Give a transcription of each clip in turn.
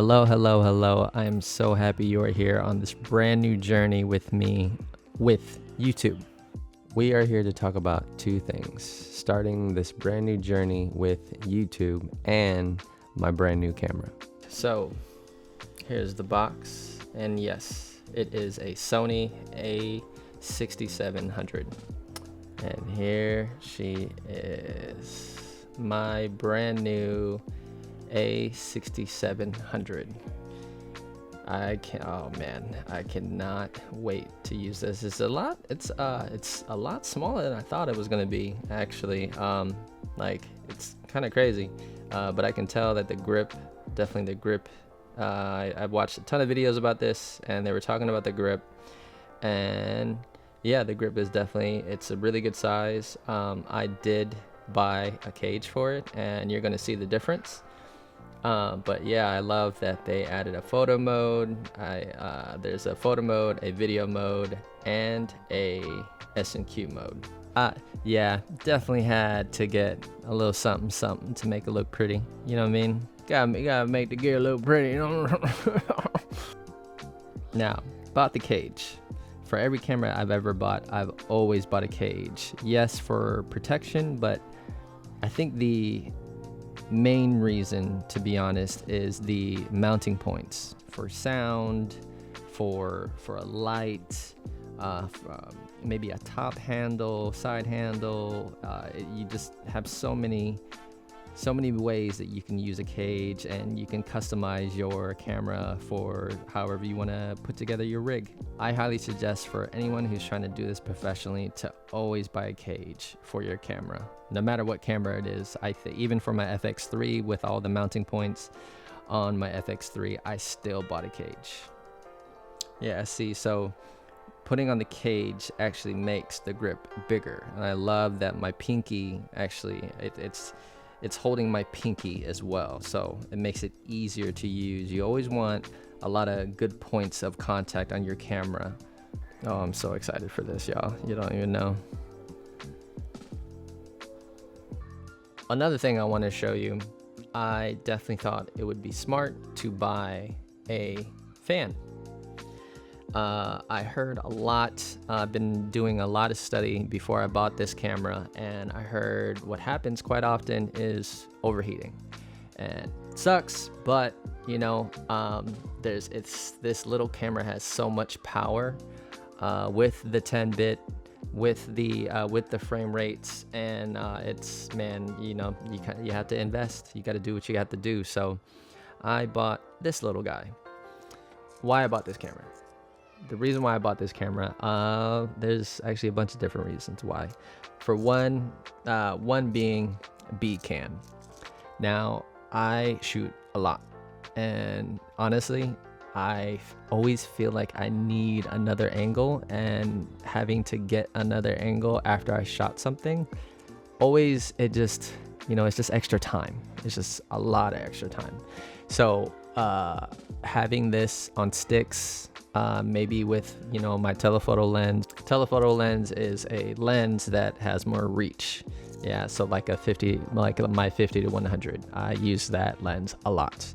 Hello, hello, hello. I am so happy you are here on this brand new journey with me with YouTube. We are here to talk about two things, starting this brand new journey with YouTube and my brand new camera. So here's the box, and yes, it is a Sony A6700. And here she is, my brand new A6700. I cannot wait to use this. It's a lot smaller than I thought it was gonna be, actually. It's kind of crazy, but I can tell that the grip, I've watched a ton of videos about this, and they were talking about the grip, and yeah, the grip is definitely, it's a really good size. I did buy a cage for it, and you're gonna see the difference. But yeah, I love that they added a photo mode. There's a photo mode, a video mode, and a S&Q mode. Yeah, definitely had to get a little something to make it look pretty. You know what I mean? Gotta make the gear look pretty, you know? Now, bought the cage. For every camera I've ever bought, I've always bought a cage. Yes, for protection, but I think the main reason, to be honest, is the mounting points for sound, for a light, maybe a top handle, side handle. You just have so many ways that you can use a cage, and you can customize your camera for however you want to put together your rig. I highly suggest for anyone who's trying to do this professionally to always buy a cage for your camera, no matter what camera it is. Even for my FX3, with all the mounting points on my FX3, I still bought a cage. Yeah, see, so putting on the cage actually makes the grip bigger, and I love that my pinky actually, it's holding my pinky as well, so it makes it easier to use. You always want a lot of good points of contact on your camera. Oh, I'm so excited for this, y'all. You don't even know. Another thing I want to show you, I definitely thought it would be smart to buy a fan. I heard a lot, I've been doing a lot of study before I bought this camera, and I heard what happens quite often is overheating. And it sucks, but you know, this little camera has so much power with the 10-bit, with the frame rates, and it's, man, you know, you have to invest. You got to do what you have to do. So I bought this little guy. Why I bought this camera? The reason why I bought this camera, there's actually a bunch of different reasons why. For one being bead cam. Now, I shoot a lot, and honestly, I always feel like I need another angle, and having to get another angle after I shot something, always, it's just extra time. It's just a lot of extra time. So having this on sticks, maybe with, you know, my telephoto lens. Telephoto lens is a lens that has more reach. Yeah, so like my 50 to 100, I use that lens a lot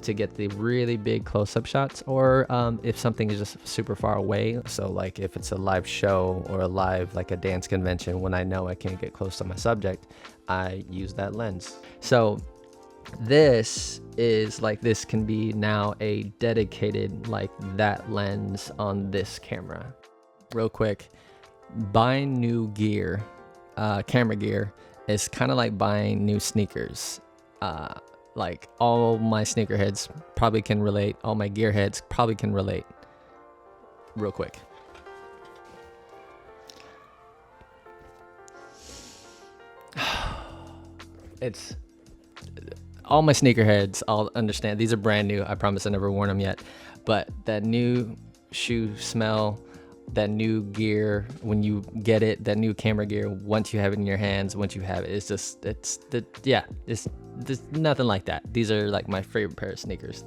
to get the really big close-up shots, or if something is just super far away. So like if it's a live show or a live, like a dance convention, when I know I can't get close to my subject, I use that lens. So this can be now a dedicated like that lens on this camera. Real quick, buying new gear, camera gear, is kind of like buying new sneakers. Like all my sneakerheads probably can relate, all my gearheads probably can relate. Real quick, it's all my sneakerheads, I'll understand. These are brand new. I promise I never worn them yet. But that new shoe smell, that new gear, when you get it, that new camera gear, once you have it in your hands, once you have it, it's there's nothing like that. These are like my favorite pair of sneakers.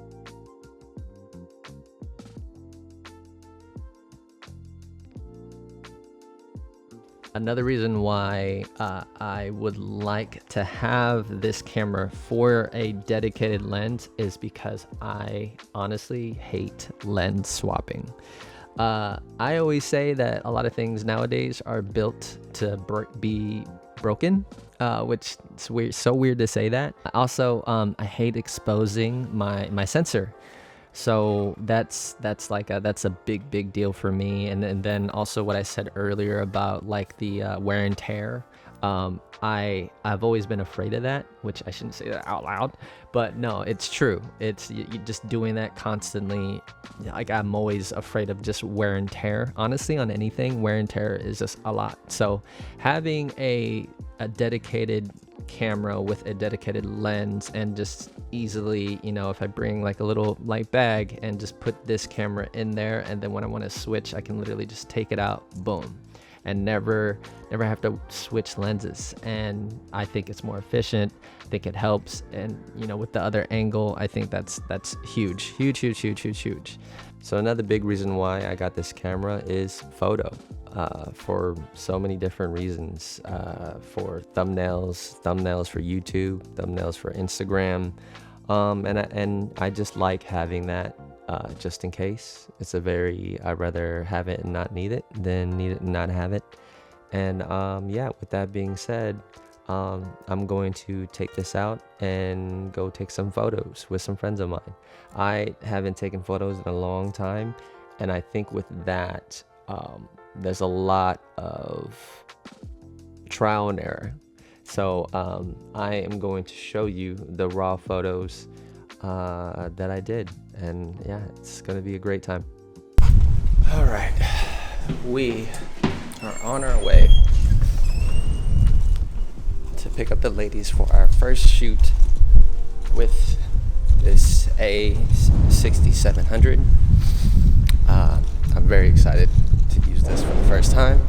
Another reason why I would like to have this camera for a dedicated lens is because I honestly hate lens swapping. I always say that a lot of things nowadays are built to be broken, which it's weird, so weird to say that. Also, I hate exposing my sensor. So that's a big deal for me. And then also what I said earlier about like the wear and tear. I've always been afraid of that, which I shouldn't say that out loud, but no, it's true. It's you just doing that constantly. Like I'm always afraid of just wear and tear. Honestly, on anything, wear and tear is just a lot. So having a dedicated camera with a dedicated lens and just easily, you know, if I bring like a little light bag and just put this camera in there, and then when I want to switch, I can literally just take it out, boom, and never have to switch lenses. And I think it's more efficient. I think it helps. And you know, with the other angle, I think that's huge. So another big reason why I got this camera is photo, for so many different reasons, for thumbnails for YouTube, thumbnails for Instagram, and I just like having that, just in case. I'd rather have it and not need it than need it and not have it. And yeah, with that being said, I'm going to take this out and go take some photos with some friends of mine. I haven't taken photos in a long time, and I think with that, there's a lot of trial and error. So I am going to show you the raw photos that I did, and yeah, it's gonna be a great time. All right, we are on our way to pick up the ladies for our first shoot with this A6700. I'm very excited to use this for the first time.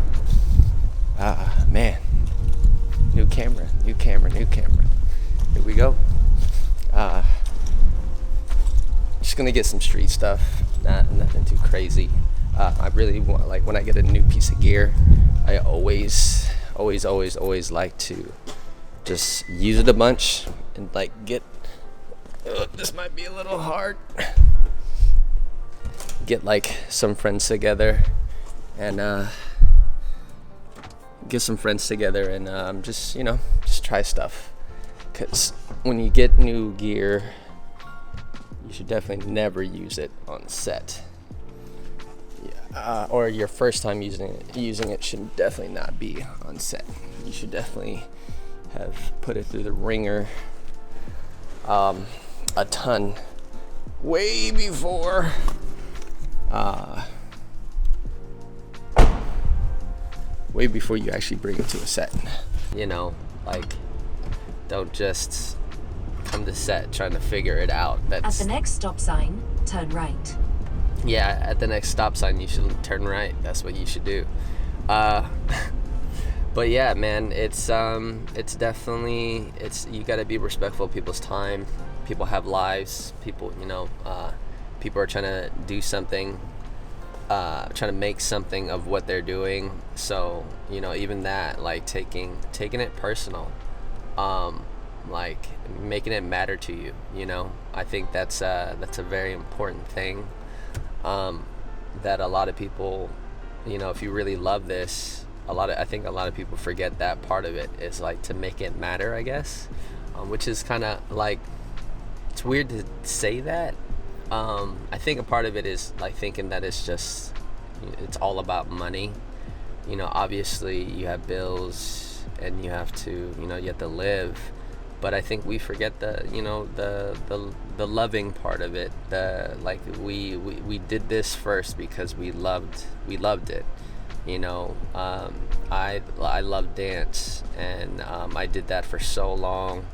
Man, new camera. Here we go. Just gonna get some street stuff, nothing too crazy. I really want, like, when I get a new piece of gear, I always like to just use it a bunch and like get, this might be a little hard, get like some friends together and just, you know, just try stuff. Because when you get new gear, you should definitely never use it on set. Or your first time using it should definitely not be on set. You should definitely have put it through the ringer a ton way before you actually bring it to a set. You know, like, don't just come to set trying to figure it out. At the next stop sign, turn right. Yeah, at the next stop sign, you should turn right. That's what you should do. But yeah, man, it's definitely, you gotta be respectful of people's time. People have lives. People, you know, people are trying to do something, trying to make something of what they're doing. So, you know, even that, like taking it personal, like making it matter to you. You know, I think that's a very important thing. That a lot of people, you know, if you really love this, I think a lot of people forget that part of it is like to make it matter, I guess, which is kind of like, it's weird to say that. I think a part of it is like thinking that it's all about money. You know, obviously you have bills and you have to live. But I think we forget the loving part of it. We did this first because we loved it. You know, I love dance, and I did that for so long,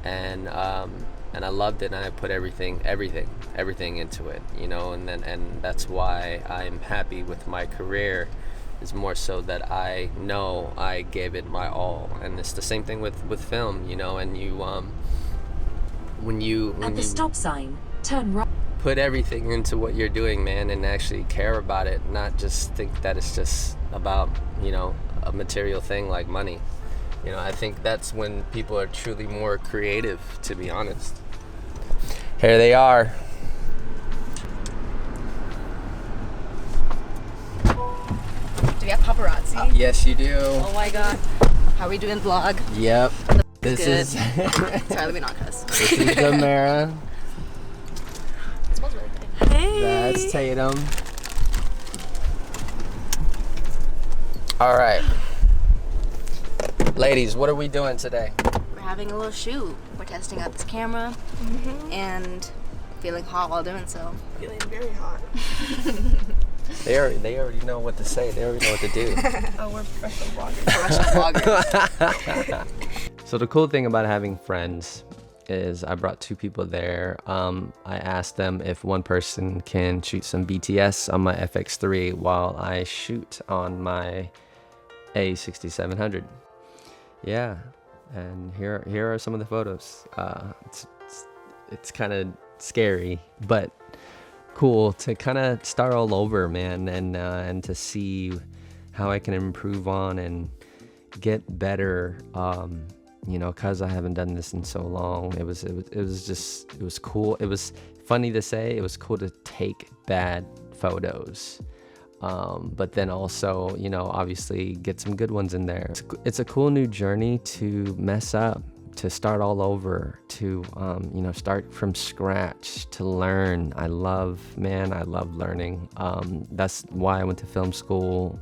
and I loved it, and I put everything into it. You know, and that's why I'm happy with my career. Is more so that I know I gave it my all, and it's the same thing with film, you know. And when you at the stop sign, turn right. put everything into what you're doing, man, and actually care about it, not just think that it's just about, you know, a material thing like money. You know, I think that's when people are truly more creative, to be honest. Here they are. Do we have paparazzi? Yes, you do. Oh my god. How are we doing vlog? Yep. This is Sorry, let me not cuss. This is Gamera. It smells really good. Hey! That's Tatum. All right. Ladies, what are we doing today? We're having a little shoot. We're testing out this camera and feeling hot while doing so. Feeling very hot. They already know what to say. They already know what to do. Oh, we're professional vloggers. So the cool thing about having friends is I brought two people there. I asked them if one person can shoot some BTS on my FX3 while I shoot on my A6700. Yeah, and here are some of the photos. It's kind of scary, but cool to kind of start all over, man, and to see how I can improve on and get better. You know, cause I haven't done this in so long. It was cool. It was funny to say. It was cool to take bad photos. But then also, you know, obviously get some good ones in there. It's a cool new journey to mess up, to start all over, to, you know, start from scratch, to learn. I love learning. That's why I went to film school.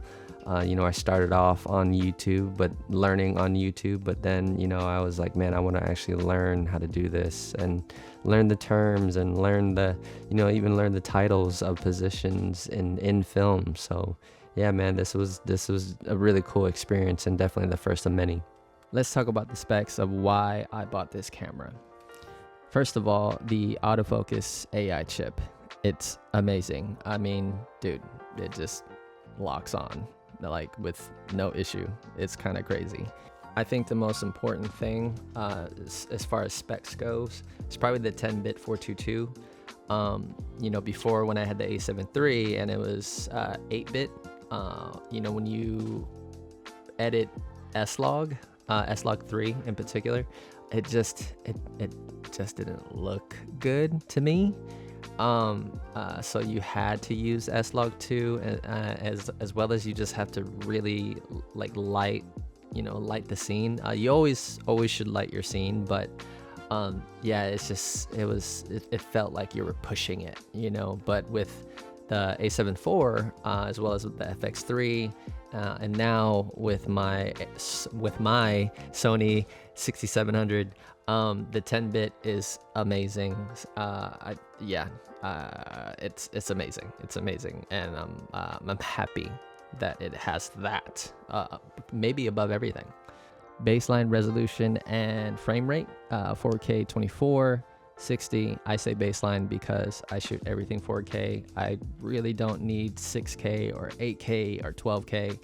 You know, I started off on YouTube, but learning on YouTube, but then, you know, I was like, man, I want to actually learn how to do this and learn the terms and learn the, you know, even learn the titles of positions in film. So yeah, man, this was a really cool experience and definitely the first of many. Let's talk about the specs of why I bought this camera. First of all, the autofocus AI chip. It's amazing. I mean, dude, it just locks on like with no issue. It's kind of crazy. I think the most important thing as far as specs goes is probably the 10-bit 422. You know, before when I had the A7 III and it was 8-bit, you know, when you edit S-Log 3 in particular, it just didn't look good to me. So you had to use S-Log 2 as well as you just have to really like light the scene. You always should light your scene, but yeah, it felt like you were pushing it, you know. But with the A7 IV as well as with the FX3 and now with my Sony 6700, the 10-bit is amazing. It's amazing. It's amazing, and I'm happy that it has that, maybe above everything. Baseline resolution and frame rate, 4K 24, 60. I say baseline because I shoot everything 4K. I really don't need 6K or 8K or 12K.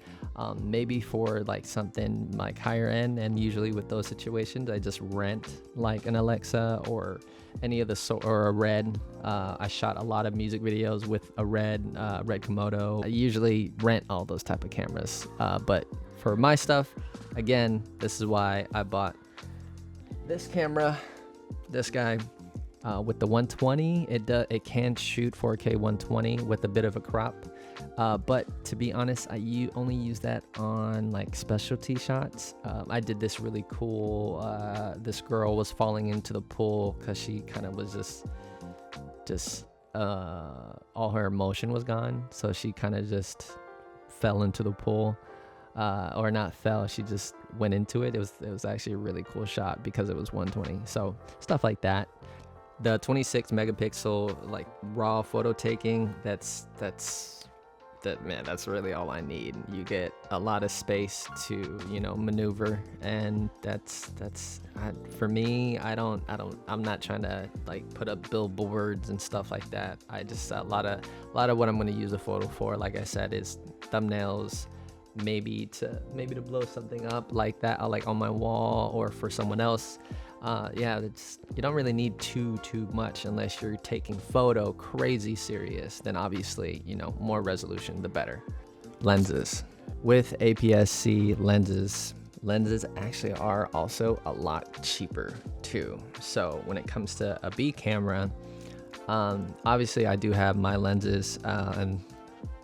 Maybe for like something like higher end, and usually with those situations I just rent like an Alexa or any of the or a Red. I shot a lot of music videos with a Red Komodo. I usually rent all those type of cameras, but for my stuff, again, this is why I bought this camera, this guy. With the 120, it can shoot 4K 120 with a bit of a crop, but to be honest, I only use that on like specialty shots. I did this really cool. This girl was falling into the pool because she kind of was just all her emotion was gone, so she kind of just fell into the pool, or not fell. She just went into it. It was actually a really cool shot because it was 120. So stuff like that. The 26 megapixel like raw photo taking, that's really all I need. You get a lot of space to, you know, maneuver, and that's for me. I'm not trying to like put up billboards and stuff like that. I just a lot of what I'm going to use a photo for, like I said, is thumbnails, maybe to blow something up like that, like on my wall or for someone else. Yeah, you don't really need too much unless you're taking photo crazy serious. Then obviously, more resolution, the better. Lenses. With APS-C lenses actually are also a lot cheaper too. So when it comes to a B camera, obviously I do have my lenses, and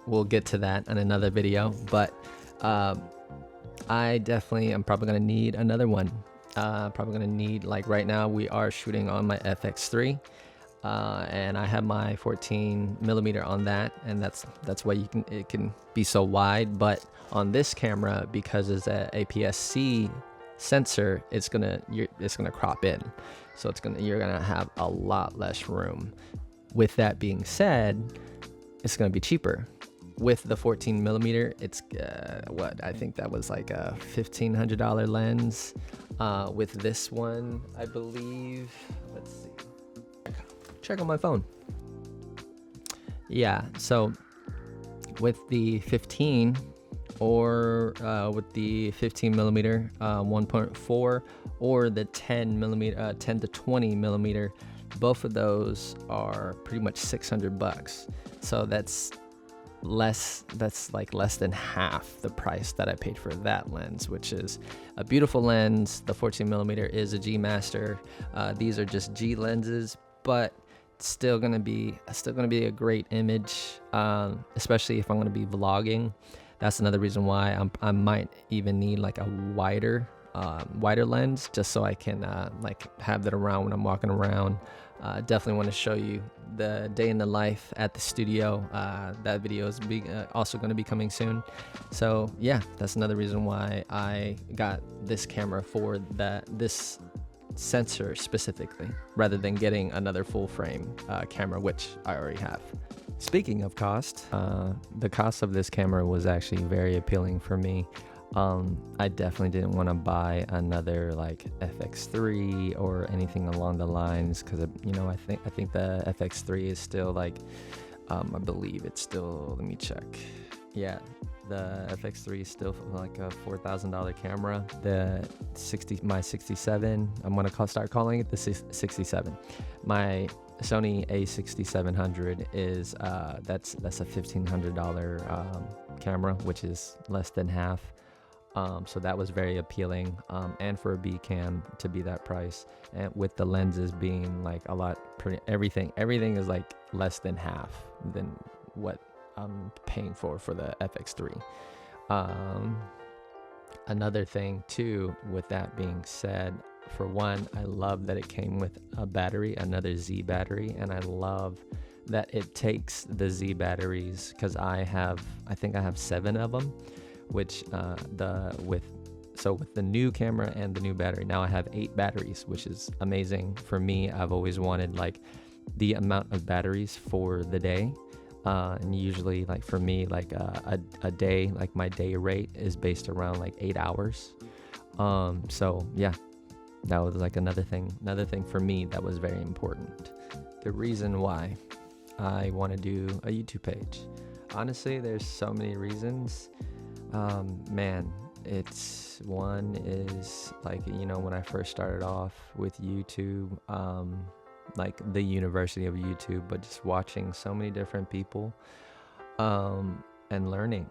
we'll get to that in another video, but I definitely am probably going to need another one. Probably going to need, like right now we are shooting on my FX3, and I have my 14 millimeter on that, and that's why it can be so wide. But on this camera, because it's an APS-C sensor, it's gonna crop in, so you're gonna have a lot less room. With that being said, it's gonna be cheaper. With the 14 millimeter, it's I think that was like a $1,500 lens. With this one, I believe, let's see, check on my phone. Yeah, so with the 15 or with the 15 millimeter 1.4 or the 10 millimeter 10 to 20 millimeter, both of those are pretty much $600. So that's like less than half the price that I paid for that lens, which is a beautiful lens. The 14 millimeter is a G Master. These are just G lenses, but still gonna be a great image, especially if I'm gonna be vlogging. That's another reason why I might even need like a wider lens, just so I can like have that around when I'm walking around. Definitely want to show you the day in the life at the studio. That video is also going to be coming soon. So yeah, that's another reason why I got this camera for this sensor specifically, rather than getting another full frame camera, which I already have. Speaking of cost, the cost of this camera was actually very appealing for me. I definitely didn't want to buy another like FX3 or anything along the lines, because I think the FX3 is still like, I believe it's still, let me check. Yeah, the FX3 is still like a $4,000 camera. My 67, I'm gonna start calling it the 67. My Sony A6700 is that's a $1,500 camera, which is less than half. So that was very appealing, and for a B cam to be that price, and with the lenses being like a lot, everything is like less than half than what I'm paying for the FX3. Another thing too, with that being said, for one, I love that it came with a battery, another Z battery, and I love that it takes the Z batteries, because I think I have 7 of them, which with the new camera and the new battery, now I have 8 batteries, which is amazing for me. I've always wanted like the amount of batteries for the day, and usually like for me, like a day, like my day rate is based around like 8 hours. So yeah, that was like another thing for me that was very important. The reason why I want to do a YouTube page, honestly, there's so many reasons. Man, it's one is like, when I first started off with YouTube, like the university of YouTube, but just watching so many different people, and learning,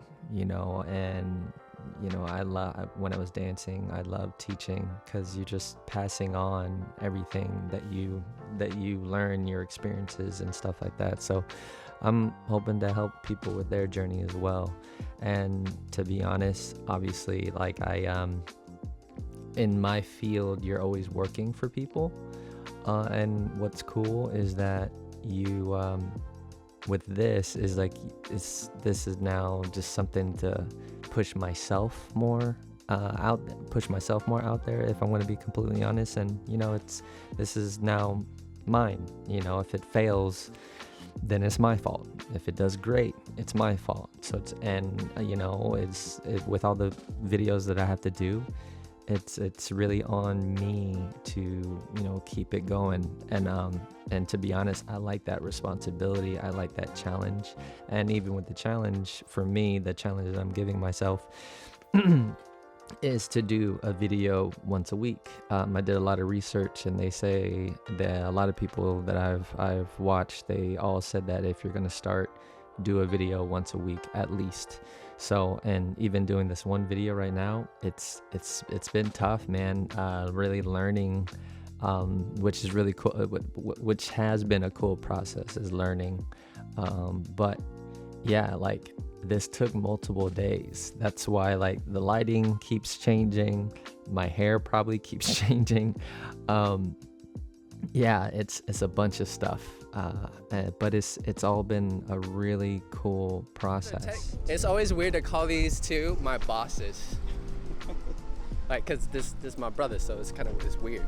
I love, when I was dancing, I loved teaching, because you're just passing on everything that you learn, your experiences and stuff like that. So I'm hoping to help people with their journey as well. And to be honest, obviously, like in my field, you're always working for people. And what's cool is that you, with this is like, this is now just something to push myself more out there, if I'm going to be completely honest. And this is now mine. If it fails, then it's my fault. If it does great, it's my fault. So with all the videos that I have to do, it's really on me to keep it going. And to be honest, I like that responsibility. I like that challenge. And even with the challenge, for me, the challenge that I'm giving myself is to do a video once a week. I did a lot of research, and they say that a lot of people that I've watched, they all said that if you're gonna start, do a video once a week at least. So, and even doing this one video right now, it's been tough, man. Really learning, which is really cool, which has been a cool process, is learning. But yeah, like, this took multiple days. That's why, like, the lighting keeps changing, my hair probably keeps changing. Yeah, it's a bunch of stuff, but it's all been a really cool process. It's always weird to call these two my bosses, like, cause this is my brother, so it's kind of weird.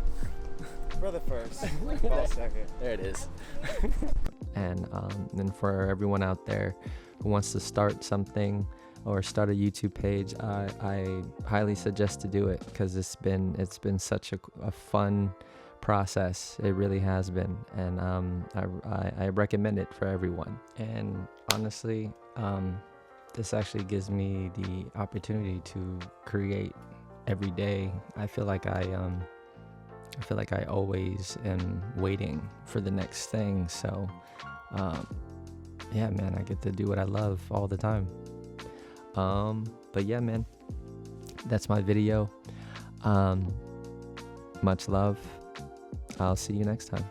Brother first, boss second. There it is. And for everyone out there who wants to start something or start a YouTube page, I highly suggest to do it, because it's been such a fun process. It really has been, and I recommend it for everyone. And honestly, this actually gives me the opportunity to create every day. I feel like I always am waiting for the next thing. So yeah, man, I get to do what I love all the time. But yeah, man, that's my video. Much love. I'll see you next time.